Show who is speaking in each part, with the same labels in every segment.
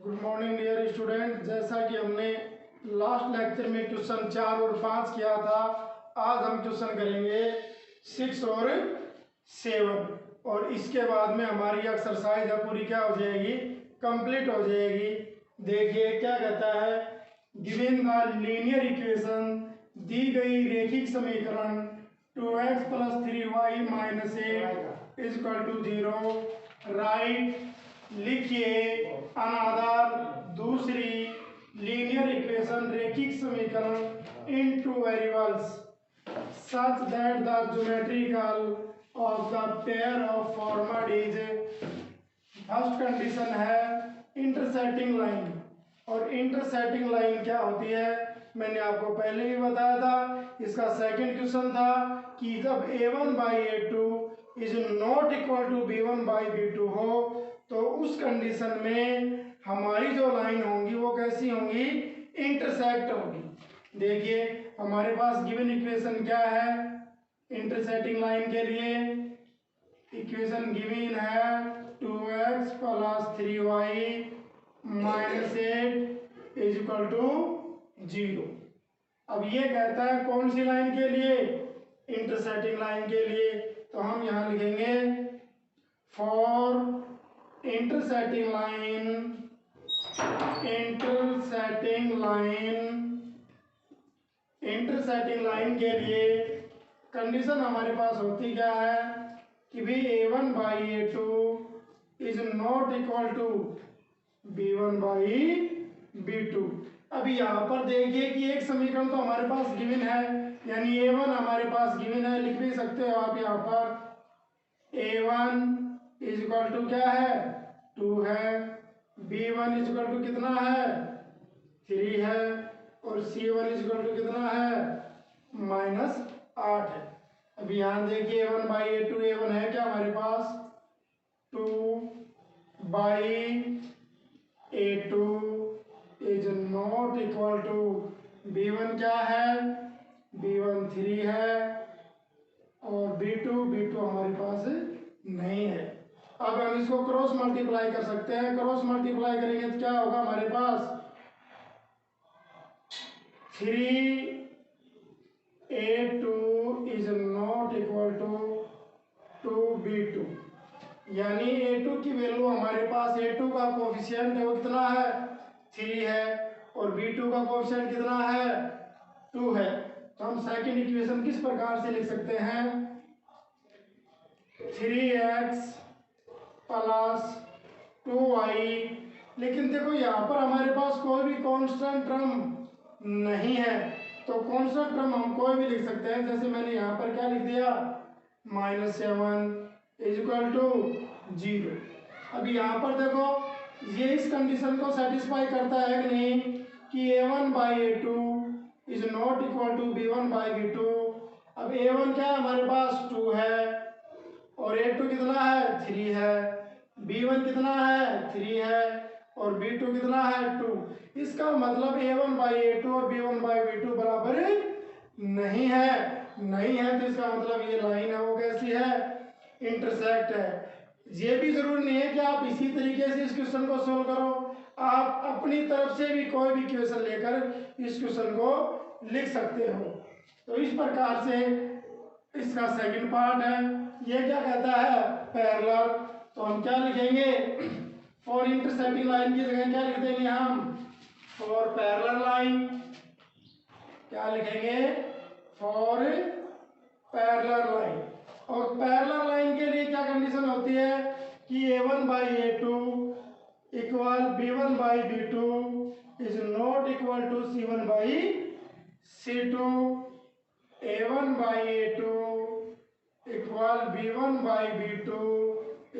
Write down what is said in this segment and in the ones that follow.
Speaker 1: Good morning dear student. जैसा कि हमने लास्ट लेक्चर में क्वेश्चन 4 और 5 किया था, आज हम क्वेश्चन करेंगे 6 और 7 और इसके बाद में हमारी एक्सरसाइज है पूरी क्या हो जाएगी, कंप्लीट हो जाएगी। देखिए क्या कहता है, गिवन द लीनियर इक्वेशन, दी गई रेखिक समीकरण 2x + 3y - 8 = 0, राइट। लिखिए अनदर दूसरी लीनियर इक्वेशन रेखिक समीकरण in two variables such that the geometrical of the pair of formed is. First condition है इंटरसेक्टिंग लाइन, और इंटरसेक्टिंग लाइन क्या होती है मैंने आपको पहले भी बताया था। इसका सेकंड क्वेश्चन था कि जब a1/a2 is not equal to b1/b2 हो तो उस कंडीशन में हमारी जो लाइन होंगी वो कैसी होंगी, इंटरसेक्ट होगी। देखिए हमारे पास गिवन इक्वेशन क्या है इंटरसेक्टिंग लाइन के लिए, इक्वेशन गिवन है 2x + 3y - 8 = 0। अब ये कहता है कौन सी लाइन के लिए, इंटरसेक्टिंग लाइन के लिए, तो हम यहाँ लिखेंगे फॉर इंटरसेक्टिंग लाइन के लिए कंडीशन हमारे पास होती क्या है कि भी a1/a2 is not equal to b1/b2। अभी यहाँ पर देखिए कि एक समीकरण तो हमारे पास गिवन है, यानी a1 हमारे पास गिवन है, लिख भी सकते हो आप यहाँ पर a1 इज इक्वल टू क्या है 2 है, b1 इज इक्वल टू कितना है 3 है, और c1 इज इक्वल टू कितना है -8 है। अब यहाँ देखिए a1/a2, a1 है क्या हमारे पास 2/a2 is not equal to b1 क्या है, b1 3 है, और b2 हमारे पास नहीं है। अब हम इसको क्रॉस मल्टीप्लाई कर सकते हैं, क्रॉस मल्टीप्लाई करेंगे तो क्या होगा हमारे पास 3a2 is not equal to 2b2, यानी a2 की वैल्यू हमारे पास, a2 का कोफिशिएंट है वो कितना है 3 है, और b2 का कोफिशिएंट कितना है 2 है। तो हम सेकंड इक्वेशन किस प्रकार से लिख सकते हैं 3x + 2y, लेकिन देखो यहाँ पर हमारे पास कोई भी कांस्टेंट टर्म नहीं है, तो कांस्टेंट टर्म हम कोई भी लिख सकते हैं। जैसे मैंने यहाँ पर क्या लिख दिया -7 इज इक्वल टू 0। अभी यहाँ पर देखो ये इस कंडीशन को सेटिस्फाई करता है कि नहीं कि a1/a2 is not equal to b1/b2। अब a1 क्या है हमारे पास 2 है, और a2 कितना है 3 है, b1 कितना है 3 है, और b2 कितना है 2। इसका मतलब a1/a2 और b1/b2 बराबर नहीं है, तो इसका मतलब ये लाइन है वो कैसी है, इंटरसेक्ट है। ये भी जरूरी नहीं है कि आप इसी तरीके से इस क्वेश्चन को सोल्व करो, आप अपनी तरफ से भी कोई भी क्वेश्चन लेकर इस क्वेश्चन को लिख सकते हो। तो इस प्रकार से इसका सेकंड पार्ट है। ये क्या कहता है पैरेलल, तो हम क्या लिखेंगे फॉर इंटरसेक्टिंग लाइन की जगह क्या लिख देंगे हम फॉर पैरेलल लाइन, क्या लिखेंगे फॉर पैरेलल लाइन। और पैरेलल लाइन के लिए क्या कंडीशन होती है कि a1/a2 equal b1/b2 is not equal to c1/c2, a1/a2 equal b1/b2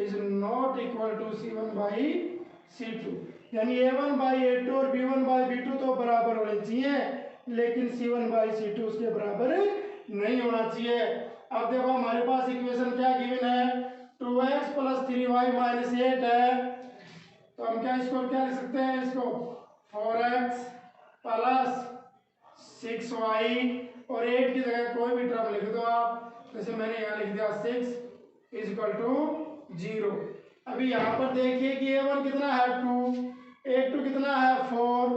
Speaker 1: is not equal to c1/c2, यानी a1/a2 और b1/b2 तो बराबर होने चाहिए, लेकिन c1/c2 उसके बराबर नहीं होना चाहिए। अब देखो हमारे पास इक्वेशन क्या गिवन है 2x + 3y - 8 है, तो हम क्या इसको क्या लिख सकते हैं, इसको 4x + 6y, और 8 की जगह कोई भी टर्म लिख दो आप, जैसे मैंने यहाँ लिख दिया 6 = 0। अभी यहाँ पर देखिए कि a1 कितना है 2, 8 टू कितना है 4,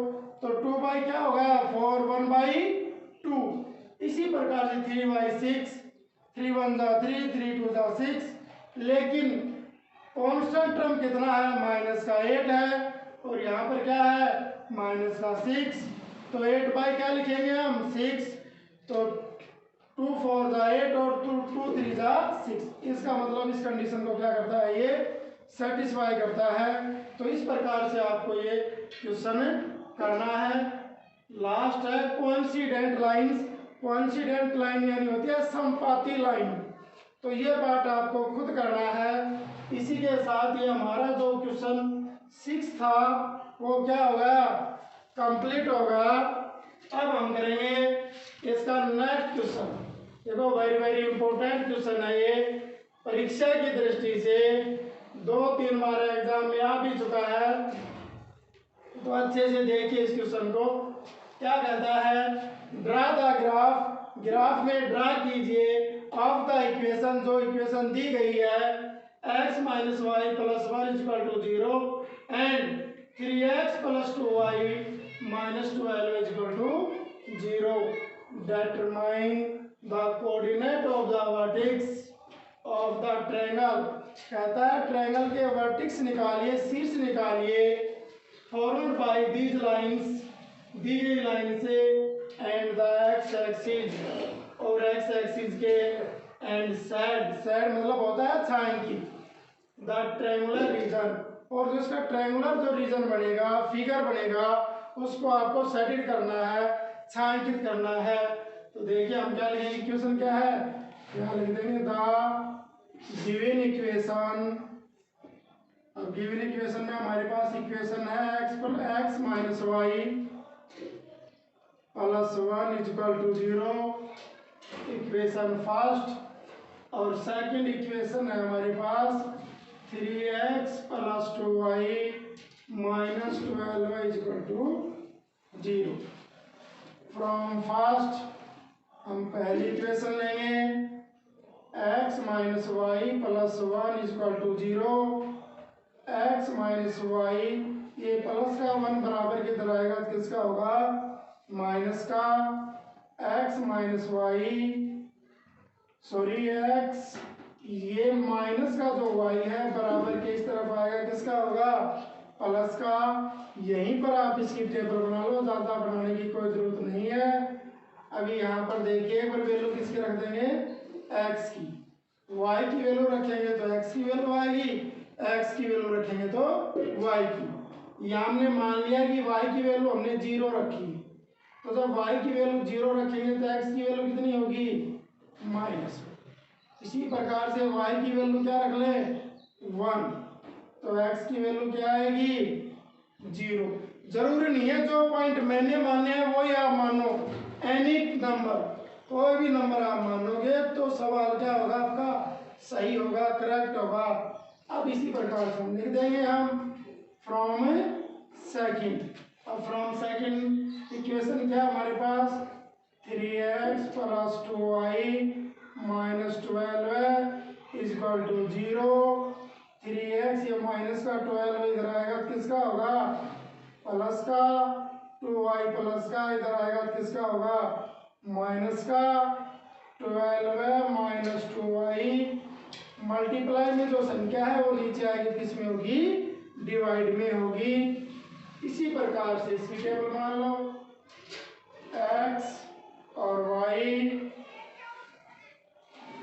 Speaker 1: तो 2 बाई क्या होगा 4, 1 बाई 2। इसी प्रकार से 3 बाई 6, 3 1 जा 3, 3 2 जा 6, लेकिन कांस्टेंट टर्म कितना है माइनस का 8 है, और यहाँ पर क्या है माइनस का 6, तो 8 बाई क्या लिखेंगे हम 6, तो 2 4 जा 8 और 2 3 जा 6। इसका मतलब इस कंडीशन को क्या करता है ये सेटिस्फाई करता है। तो इस प्रकार से आपको ये क्वेश्चन करना है। लास्ट है कोइंसिडेंट लाइंस। कोइंसिडेंट लाइन यानी होती है संपाती लाइन, तो ये पार्ट आपको खुद करना है। इसी के साथ ये हमारा जो क्वेश्चन 6 था वो क्या होगा कंप्लीट होगा। अब हम करेंगे इसका नेक्स्ट क्वेश्चन। देखो वेरी वेरी इंपॉर्टेंट क्वेश्चन है ये, परीक्षा की दृष्टि से 2-3 बार एग्जाम में आ भी चुका है, तो अच्छे से देखिए इस क्वेश्चन को। क्या कहता है ड्रा द ग्राफ, ग्राफ में ड्रा कीजिए ऑफ द इक्वेशन, जो इक्वेशन दी गई है x minus y plus 1 equal to 0 and 3x plus 2y minus 12 equal to 0। Determine the coordinate of the vertex of the triangle. कहता है triangle के vertex निकालिए, शीर्ष निकालिए, फॉर्म्ड बाय दीज लाइंस, दी गई लाइन से, एंड द एक्स एक्सिस, और एक्स एक्सिस के एंड साइड, साइड मतलब होता है छायांकित, द ट्रायंगुलर रीजन, और जो इसका ट्रायंगुलर जो रीजन बनेगा फिगर बनेगा उसको आपको सेटिट करना है, छायांकित करना है। तो देखिए हम क्या लिखेंगे, इक्वेशन क्या है, क्या लिख देंगे द गिवन इक्वेशन। अब गिवन इक्वेशन में हमारे पास इक्वेशन है x minus y plus 1 equal to 0, equation first, और सेकंड इक्वेशन है हमारे पास 3x plus 2y minus 12 equal to 0। From first हम पहली इक्वेशन लेंगे x minus y plus 1 equal to 0, x minus y, ये प्लस का 1 बराबर किधर आएगा तो किसका होगा माइनस का, x minus y sorry x, ये माइनस का जो y है बराबर के इस तरफ आएगा किसका होगा प्लस का। यहीं पर आप इसकी टेबल बना लो, ज़्यादा बनाने की कोई ज़रूरत नहीं है। अभी यहाँ पर देखिए एक बार वैल्यू किसकी रख देंगे x की, y की वैल्यू रखेंगे तो x की वैल्यू आएगी, x की वैल्यू रखेंगे तो y की। यहाँ हमने मान लिया कि y की वैल्यू हमने 0 रखी, तो जब y की वैल्यू 0 रखेंगे तो x की वैल्यू कितनी होगी माइनस। इसी प्रकार से y की वैल्यू क्या रख ले 1, तो x की वैल्यू क्या आएगी 0। जरूरी नहीं है जो पॉइंट मैंने माने हैं वो ही आप मानो, एनी नंबर, कोई भी नंबर आप मानोगे तो सवाल क्या होगा आपका सही होगा, करेक्ट होगा। अब इसी प्रकार से हम लिख देंगे हम फ्रॉम सेकंड। अब फ्रॉम सेकंड इक्वेशन क्या हमारे पास 3x plus 2y minus 12 equal to 0। 3x ये माइनस का 12 इधर आएगा तो किसका होगा प्लस का, 2y प्लस का इधर आएगा तो किसका होगा माइनस का, 12 माइनस 2y, मल्टीप्लाई में जो संख्या है वो नीचे आएगी किस में होगी डिवाइड में होगी। इसी प्रकार से इसकी टेबल मान लो x और y,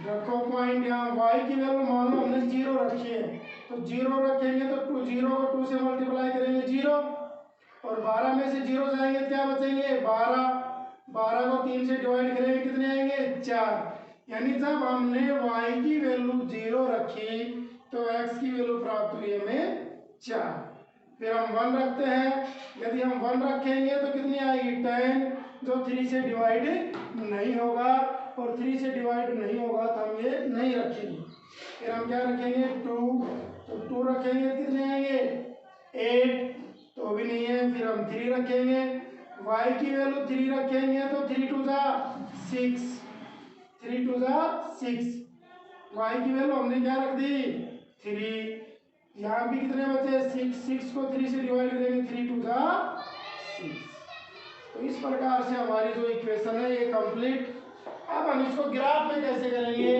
Speaker 1: रखो पॉइंट, यहाँ y की वैल्यू मान लो हमने 0 रखी है, तो 0 रखेंगे तो 0 को 2 से मल्टीप्लाई करेंगे 0, और 12 में से 0 जाएंगे क्या बचेंगे 12, 12 को 3 से डिवाइड करेंगे कितने आएंगे 4। यानी जब हमने y की वैल्यू 0 रखी तो x की वैल्यू प्राप्त हुई हमें 4। फिर हम 1 रखते हैं, यदि हम 1 रखेंगे तो कितनी आएगी 10, जो 3 से डिवाइड नहीं होगा, और 3 से डिवाइड नहीं होगा तो हम ये नहीं रखेंगे। फिर हम क्या रखेंगे 2, तो 2 रखेंगे कितने आएंगे 8, तो भी नहीं है। फिर हम 3 रखेंगे, y की वैल्यू 3 रखेंगे तो 3 2 जा 6, 3 2 जा 6, y की वैल्यू हमने क्या रख दी 3, यहाँ भी कितने बचे 6, 6 को 3 से डिवाइड करेंगे 3 टू द 6। तो इस प्रकार से हमारी जो इक्वेशन है ये कंप्लीट। अब हम इसको ग्राफ में कैसे करेंगे,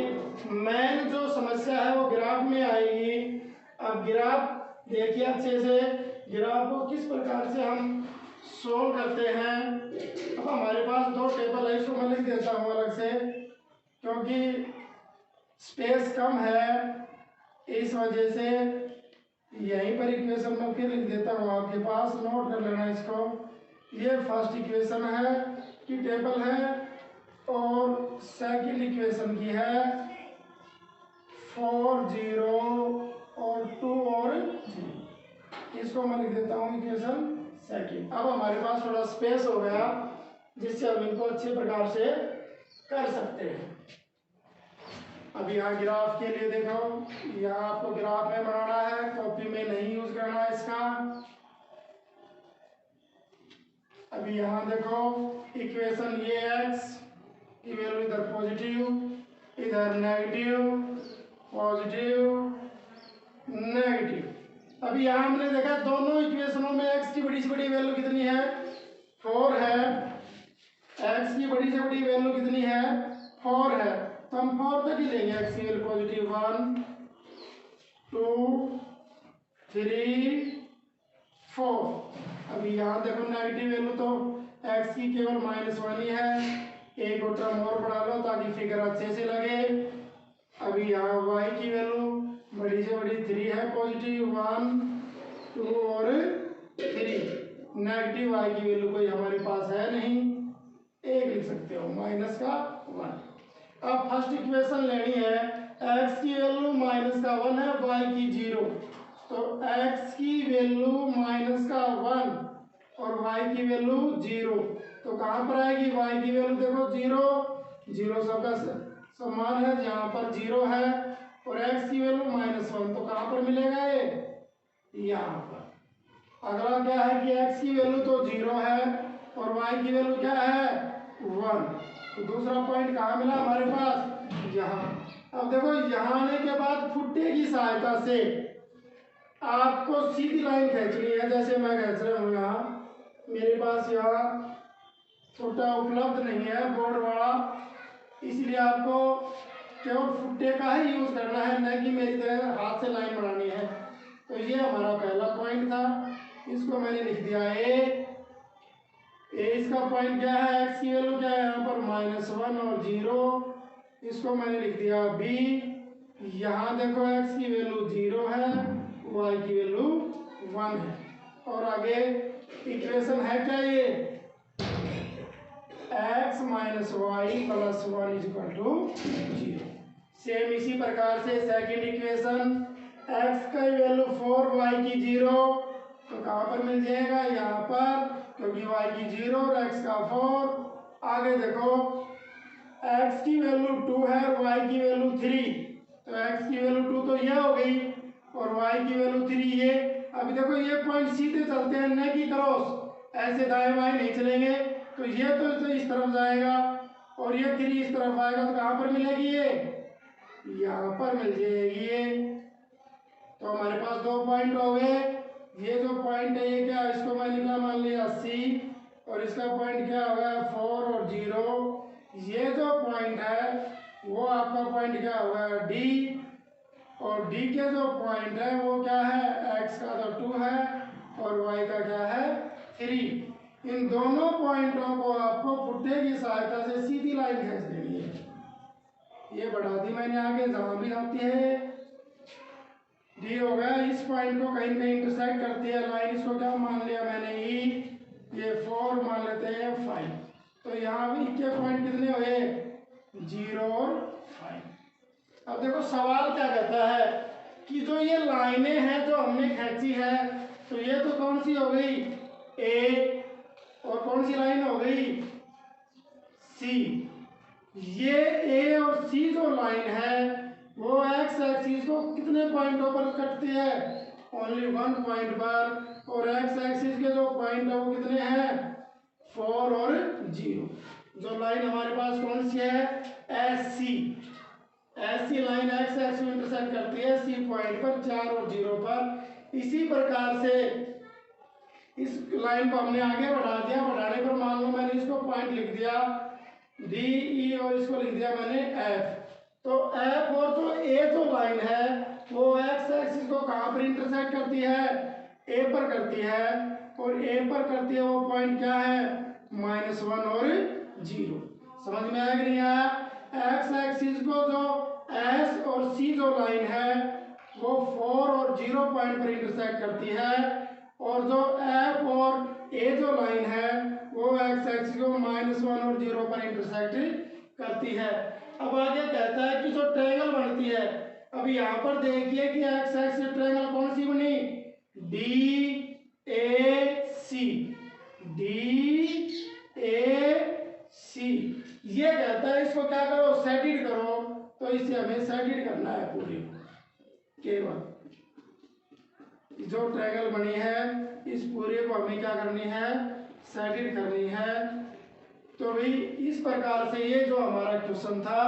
Speaker 1: मेन जो समस्या है वो ग्राफ में आएगी। अब ग्राफ देखिए अच्छे से, ग्राफ को किस प्रकार से हम सोल्व करते हैं। अब हमारे पास दो टेबल है, इसको मैं लिख देता हूँ अलग से क्योंकि स्पेस कम है, इस वजह से यहीं पर इक्वेशन में फिर लिख देता हूँ, आपके पास नोट कर लेना इसको। ये फर्स्ट इक्वेशन है की टेबल है और सेकंड इक्वेशन की है 4, 0 और 2 और 3। इसको मैं लिख देता हूँ इक्वेशन सेकंड। अब हमारे पास थोड़ा स्पेस हो गया जिससे हम इनको अच्छे प्रकार से कर सकते हैं। अब यहाँ ग्राफ के लिए देखो, यहाँ आपको ग्राफ में बनाना है, कॉपी में नहीं यूज करना है इसका। अभी यहाँ देखो इक्वेशन ये x की वैल्यू इधर पॉजिटिव, इधर नेगेटिव, पॉजिटिव, नेगेटिव। अभी यहाँ हमने देखा दोनों इक्वेशनों में x की बड़ी से बड़ी वैल्यू कितनी है 4 है, x की बड़ी से बड़ी वैल्यू कितनी है 4 है, तो हम 4 तक ही लेंगे। x की वैल्यू पॉजिटिव 1, 2, 3, 4। अभी यहाँ देखो नेगेटिव वैल्यू तो x की केवल -1 ही है, एक और टर्म और बढ़ा लो ताकि फिगर अच्छे से लगे। अभी यहाँ y की वैल्यू बड़ी से बड़ी 3 है, पॉजिटिव 1, 2 और 3। नेगेटिव y की वैल्यू कोई हमारे पास है नहीं, एक लिख सकते हो -1। अब फर्स्ट इक्वेशन लेनी है, x की वैल्यू -1 है, y की 0, तो x की वैल्यू -1 और y की वैल्यू 0, तो कहाँ पर आएगी y की वैल्यू देखो 0, 0 सबका समान है, जहाँ पर 0 है, और x की वैल्यू -1, तो कहाँ पर मिलेगा ये यहाँ पर। अगला क्या है कि x की वैल्यू तो 0 है और y की वैल्यू क्या है 1, तो दूसरा पॉइंट कहाँ मिला हमारे पास यहाँ। अब देखो यहाँ आने के बाद फुट्टे की सहायता से आपको सीधी लाइन खींचनी है, जैसे मैं खींच रहा हूँ। यहाँ मेरे पास यहाँ फुट्टा उपलब्ध नहीं है बोर्ड वाला, इसलिए आपको केवल फुट्टे का ही यूज करना है, न कि मेरी तरह हाथ से लाइन बनानी है। तो ये हमारा पहला पॉइंट था, इसको मैंने लिख दिया ए। इसका पॉइंट क्या है, x की वैल्यू क्या है यहाँ पर -1 और 0, इसको मैंने लिख दिया बी। यहाँ देखो x की वैल्यू 0 है, y की वैल्यू 1 है, और आगे इक्वेशन है क्या ये x - y + 1 = 0। सेम इसी प्रकार से सेकंड इक्वेशन, x की वैल्यू 4, y की 0, तो कहाँ पर मिल जाएगा यहाँ पर, क्योंकि y की 0 और x का 4। आगे देखो x की वैल्यू 2 है और y की वैल्यू 3, तो x की वैल्यू 2 तो ये हो गई और y की वैल्यू 3 ये। अभी देखो ये पॉइंट सीधे चलते हैं, न कि क्रॉस, ऐसे दाएं बाएं नहीं चलेंगे, तो ये तो इस तरफ जाएगा और ये 3 इस तरफ आएगा, तो कहाँ पर मिलेगी ये यहाँ पर मिल जाएगी ये। तो हमारे पास दो पॉइंट हो गए। ये जो पॉइंट है ये क्या है, इसको मैंने क्या मान लिया C, और इसका पॉइंट क्या होगा 4 और 0। ये जो पॉइंट है वो आपका पॉइंट क्या होगा D, और D के जो पॉइंट है वो क्या है, x का तो 2 है और y का क्या है 3। इन दोनों पॉइंटों को आपको पुट्टे की सहायता से सीधी लाइन खींच देनी है। ये बढ़ा दी मैंने आगे, जहां भी आती है डी हो गया। इस पॉइंट को कहीं कहीं इंटरसेक्ट करती है लाइन, इसको क्या मान लिया मैंने ई, ये 4 मान लेते हैं 5, तो यहाँ भी के पॉइंट कितने हुए 0 और 5। अब देखो सवाल क्या कहता है कि जो ये लाइनें हैं जो हमने खींची है, तो ये तो कौन सी हो गई ए, और कौन सी लाइन हो गई सी। ये ए और सी जो लाइन है वो एक्स एक्सिस को कितने पॉइंटों पर कटती है, ओनली 1 पॉइंट पर, और एक्स एक्सिस के जो पॉइंट है वो कितने हैं 4 और 0। जो लाइन हमारे पास कौन सी है एस सी, ऐसी लाइन एक्स एक्स को इंटरसेक्ट करती है सी पॉइंट पर 4 और 0 पर। इसी प्रकार से इस लाइन को हमने आगे बढ़ा दिया, बढ़ाने पर मान लो मैंने इसको पॉइंट लिख दिया डी ई और इसको लिख दिया मैंने एफ। तो एफ और जो ए जो लाइन है वो एक्स एक्सिस को कहाँ पर इंटरसेक्ट करती है, ए पर करती है, और ए पर करती है वो पॉइंट क्या है, -1 और 0। समझ में आया कि नहीं आया? एक्स एक्सिस को जो एस और सी जो लाइन है वो 4 और 0 पॉइंट पर इंटरसेक्ट करती है, और जो एफ और ए जो लाइन है वो एक्स एक्सिस को -1 और 0 पर इंटरसेक्ट करती है। अब आगे कहता है कि जो ट्रायंगल बनती है, अब यहाँ पर देखिए कि एक्स एक्सिस ट्रायंगल कौन सी बनी, D A C, D A सी। ये कहता है इसको क्या करो, सेटिड करो। तो इसे हमें सेटिड करना है पूरी, केवल जो ट्रायंगल बनी है इस पूरे को हमें क्या करनी है, सेटिड करनी है। तो भाई इस प्रकार से ये जो हमारा क्वेश्चन था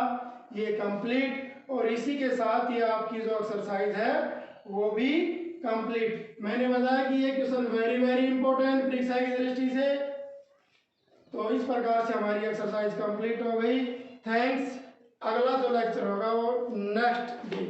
Speaker 1: ये कंप्लीट, और इसी के साथ ये आपकी जो एक्सरसाइज है वो भी कंप्लीट। मैंने बताया कि ये क्वेश्चन वेरी वेरी इंपॉर्टेंट परीक्षा की दृष्टि से। तो इस प्रकार से हमारी एक्सरसाइज कंप्लीट हो गई। थैंक्स। अगला जो लेक्चर होगा वो नेक्स्ट डे।